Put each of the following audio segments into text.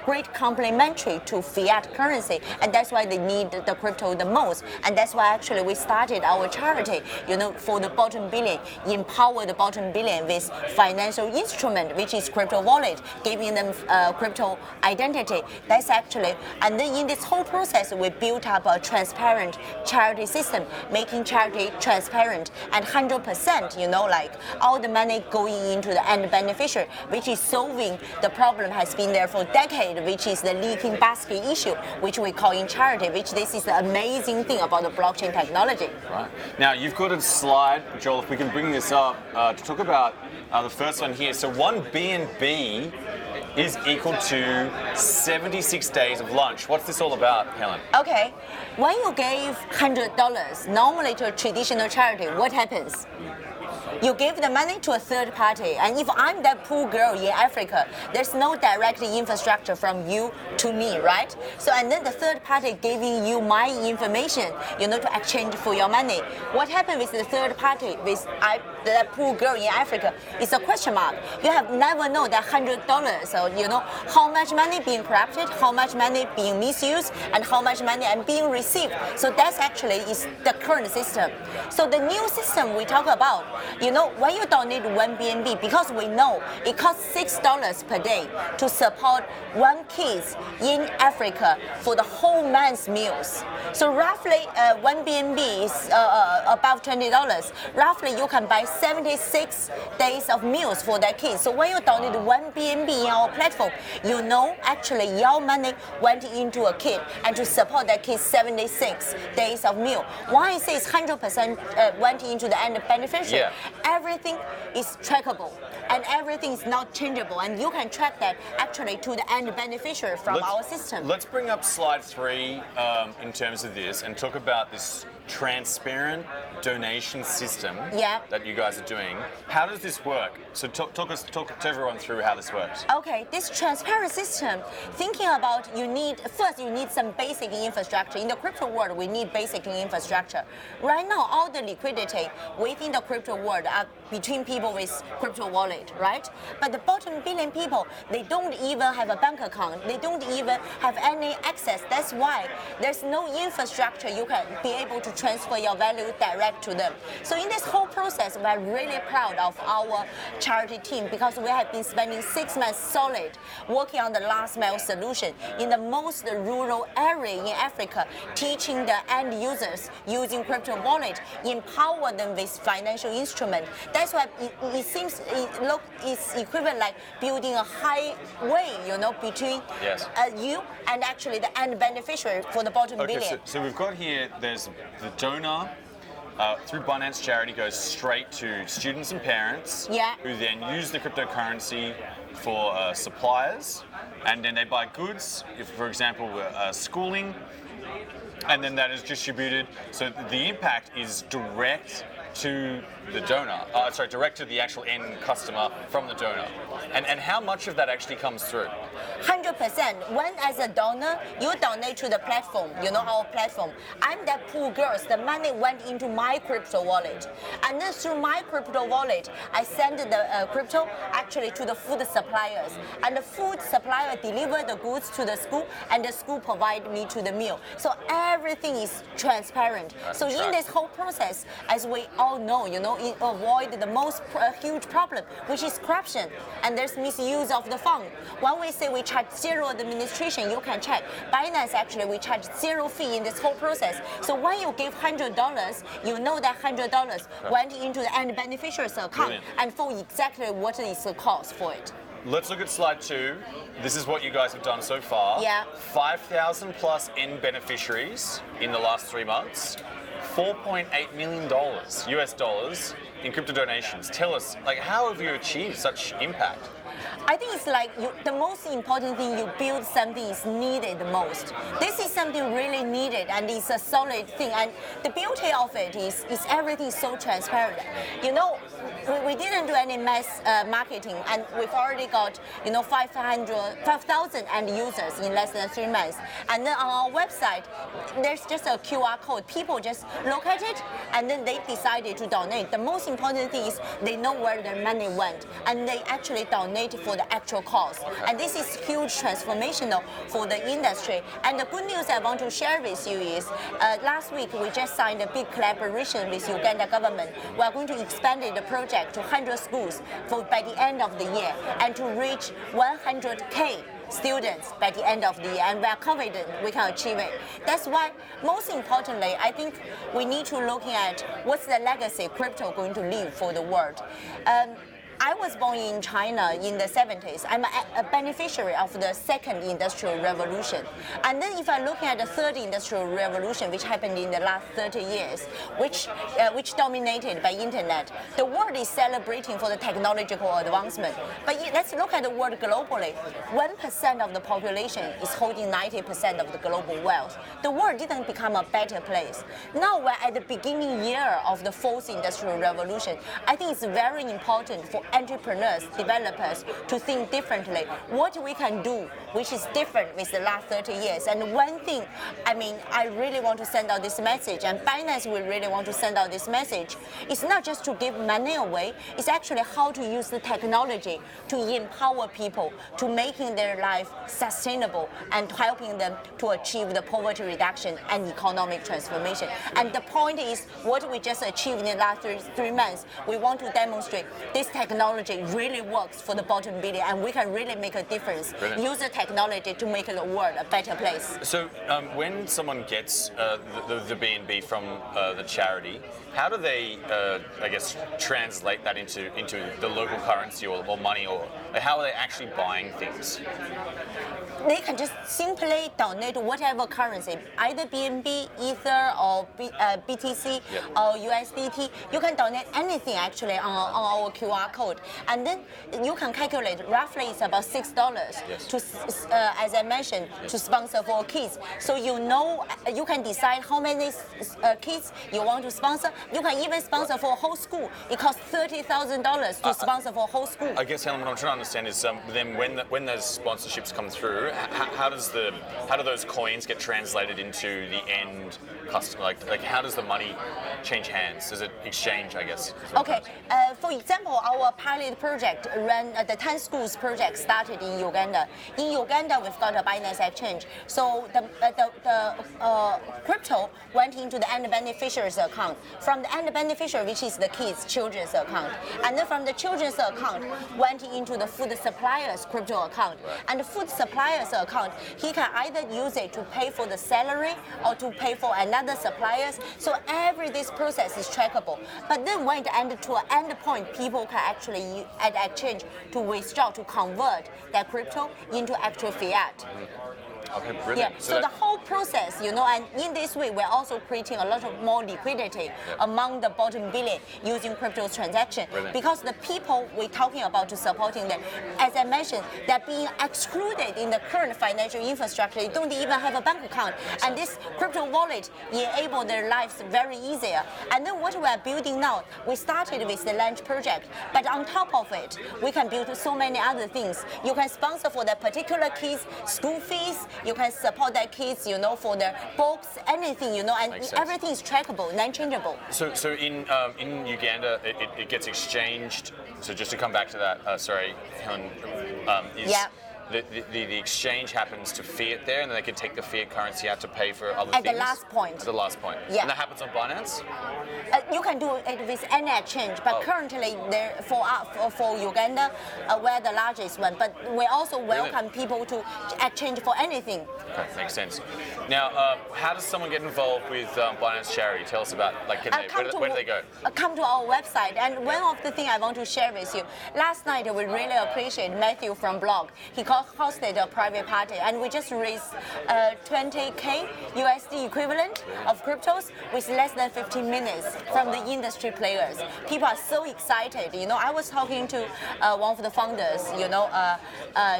great complementary to fiat currency, and that's why they need the crypto the most. And that's why actually we started our charity, for the bottom billion, empower the bottom billion with financial instrument, which is crypto wallet, giving them crypto identity. That's actually, and then in this whole process, we built up a transparent charity system, making charity transparent and 100%, like all the money going into the end beneficiary, which is solving the problem has been there for decades, which is the leaking basket issue, which we call in charity, which this is the amazing thing about the blockchain technology. Right. Now, you've got a slide, Joel, if we can bring this up, to talk about the first one here. So 1 BNB is equal to 76 days of lunch. What's this all about, Helen? Okay. When you gave $100 normally to a traditional charity, what happens? You give the money to a third party, and if I'm that poor girl in Africa, there's no direct infrastructure from you to me, right? So, and then the third party giving you my information, to exchange for your money. What happened with the third party, with that poor girl in Africa, is a question mark. You have never known that $100, so how much money being corrupted, how much money being misused, and how much money I'm being received. So that's actually is the current system. So the new system we talk about, when you donate 1 BNB, because we know it costs $6 per day to support one kid in Africa for the whole month's meals. So roughly 1 BNB is about $20. Roughly you can buy 76 days of meals for that kid. So when you donate 1 BNB in our platform, actually your money went into a kid and to support that kid 76 days of meal. Why I say it's 100% went into the end beneficiary? Yeah. Everything is trackable and everything is not changeable, and you can track that actually to the end beneficiary from our system. Let's bring up slide 3 in terms of this and talk about this transparent donation system that you guys are doing. How does this work? So talk to everyone through how this works. Okay, this transparent system, thinking about you need some basic infrastructure. In the crypto world, we need basic infrastructure. Right now, all the liquidity within the crypto world are between people with crypto wallet, right? But the bottom billion people, they don't even have a bank account. They don't even have any access. That's why there's no infrastructure you can be able to transfer your value direct to them. So in this whole process, we're really proud of our charity team because we have been spending 6 months solid working on the last mile solution in the most rural area in Africa, teaching the end users using crypto wallet, empower them with financial instrument. That's why it seems it's equivalent like building a highway, between you and actually the end beneficiary for the bottom billion. So we've got here, there's the donor through Binance Charity goes straight to students and parents who then use the cryptocurrency for suppliers, and then they buy goods, if, for example, schooling, and then that is distributed. So the impact is direct to the donor, direct to the actual end customer from the donor. And how much of that actually comes through? 100%. When as a donor, you donate to the platform, our platform. I'm that poor girl, the money went into my crypto wallet. And then through my crypto wallet, I send the crypto actually to the food suppliers. And the food supplier deliver the goods to the school, and the school provide me to the meal. So everything is transparent. So in this whole process, as we all know, it avoid the most huge problem, which is corruption, and there's misuse of the fund. When we say we charge zero administration, you can check. Binance actually we charge zero fee in this whole process. So when you give $100, you know that $100 went into the end beneficiary's account and for exactly what is the cost for it. Let's look at slide 2. This is what you guys have done so far. 5,000 plus end beneficiaries in the last 3 months. $4.8 million US dollars in crypto donations. Tell us, how have you achieved such impact? I think it's the most important thing, you build something is needed the most. This is something really needed, and it's a solid thing. And the beauty of it is everything so transparent. we didn't do any mass marketing, and we've already got 5,000 end users in less than 3 months. And then on our website, there's just a QR code. People just look at it, and then they decided to donate. The most important thing is they know where their money went, and they actually donate for the actual cause. And this is huge transformational for the industry. And the good news I want to share with you is, last week we just signed a big collaboration with Uganda government. We are going to expand the project to 100 schools by the end of the year, and to reach 100K students by the end of the year, and we are confident we can achieve it. That's why, most importantly, I think we need to look at what's the legacy crypto going to leave for the world. I was born in China in the 70s. I'm a beneficiary of the second industrial revolution. And then if I look at the third industrial revolution, which happened in the last 30 years, which dominated by internet, the world is celebrating for the technological advancement. But let's look at the world globally. 1% of the population is holding 90% of the global wealth. The world didn't become a better place. Now we're at the beginning year of the fourth industrial revolution. I think it's very important for entrepreneurs, developers to think differently. What we can do, which is different with the last 30 years. And one thing, I really want to send out this message, and Binance will really want to send out this message. It's not just to give money away, it's actually how to use the technology to empower people, to making their life sustainable and helping them to achieve the poverty reduction and economic transformation. And the point is, what we just achieved in the last three months, we want to demonstrate this technology really works for the bottom billion, and we can really make a difference. Brilliant. Use the technology to make the world a better place. So when someone gets the BNB from the charity, how do they, translate that into the local currency or money, or how are they actually buying things? They can just simply donate whatever currency, either BNB, Ether, or BTC, or USDT. You can donate anything actually on our QR code, and then you can calculate roughly it's about $6 to, as I mentioned, to sponsor for kids. So you can decide how many kids you want to sponsor. You can even sponsor for a whole school. It costs $30,000 to sponsor for a whole school. I guess, Helen, what I'm trying to understand is then when those sponsorships come through, how do those coins get translated into the end customer? Like how does the money change hands? Does it exchange, I guess? Okay. For example, our pilot project the 10 schools project started in Uganda. In Uganda, we've got a Binance exchange. So the crypto went into the end beneficiary's account. From the end beneficiary, which is the children's account. And then from the children's account, went into the food supplier's crypto account. And the food supplier's account, he can either use it to pay for the salary or to pay for another suppliers. So this process is trackable. But then when it ended to an end point, people can actually at exchange to withdraw, to convert that crypto into actual fiat. Okay, brilliant. Yeah. So the whole process, and in this way, we're also creating a lot of more liquidity among the bottom billion using crypto transaction. Brilliant. Because the people we're talking about to supporting them, as I mentioned, they're being excluded in the current financial infrastructure. They don't even have a bank account. And this crypto wallet enable their lives very easier. And then what we're building now, we started with the launch project, but on top of it, we can build so many other things. You can sponsor for that particular kids' school fees. You can support their kids, for their books, anything, and everything is trackable, non-changeable. So in Uganda, it gets exchanged. So just to come back to that, sorry, Helen, the exchange happens to fiat there, and then they can take the fiat currency out to pay for other things? At the last point. At the last point. Yeah. And that happens on Binance? You can do it with any exchange, but currently for Uganda, we're the largest one. But we also welcome people to exchange for anything. Okay, makes sense. Now, how does someone get involved with Binance Charity? Tell us about, where do they go? Come to our website. And one of the things I want to share with you, last night we really appreciate Matthew from Blog. He hosted a private party, and we just raised 20K USD equivalent of cryptos with less than 15 minutes from the industry players. People are so excited. I was talking to one of the founders,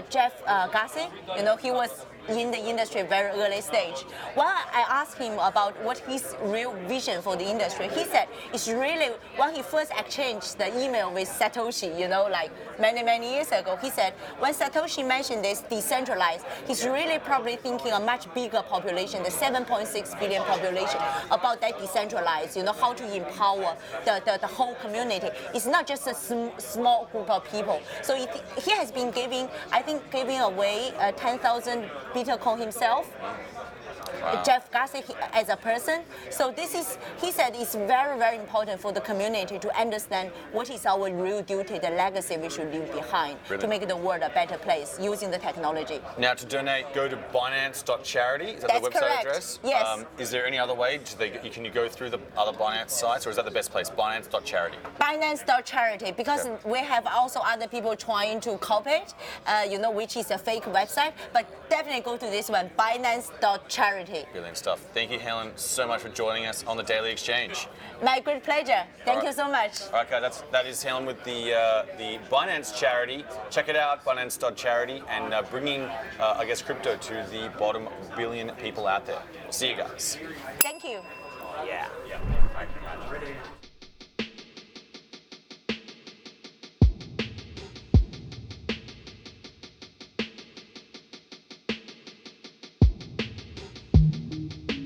Jeff Gassi. He was in the industry very early stage. When I asked him about what his real vision for the industry, he said it's really when he first exchanged the email with Satoshi, like many years ago. He said when Satoshi mentioned this decentralized, he's really probably thinking a much bigger population, the 7.6 billion population, about that decentralized. How to empower the whole community. It's not just a small group of people. So he has been giving away 10,000 Bitcoin himself. Wow. Jeff Garcia as a person. So he said it's very important for the community to understand what is our real duty, the legacy we should leave behind. Brilliant. To make the world a better place using the technology. Now to donate, go to Binance.charity. Is that the website correct. Address? Yes. Is there any other way? Can you go through the other Binance sites, or is that the best place? Binance.charity. Binance.charity, because we have also other people trying to copy it, which is a fake website. But definitely go to this one, Binance.charity. Brilliant stuff. Thank you, Helen, so much for joining us on the Daily Exchange. My great pleasure. Thank you so much. Okay, that is Helen with the Binance charity. Check it out, Binance.charity, and bringing, crypto to the bottom billion people out there. See you guys. Thank you. Yeah.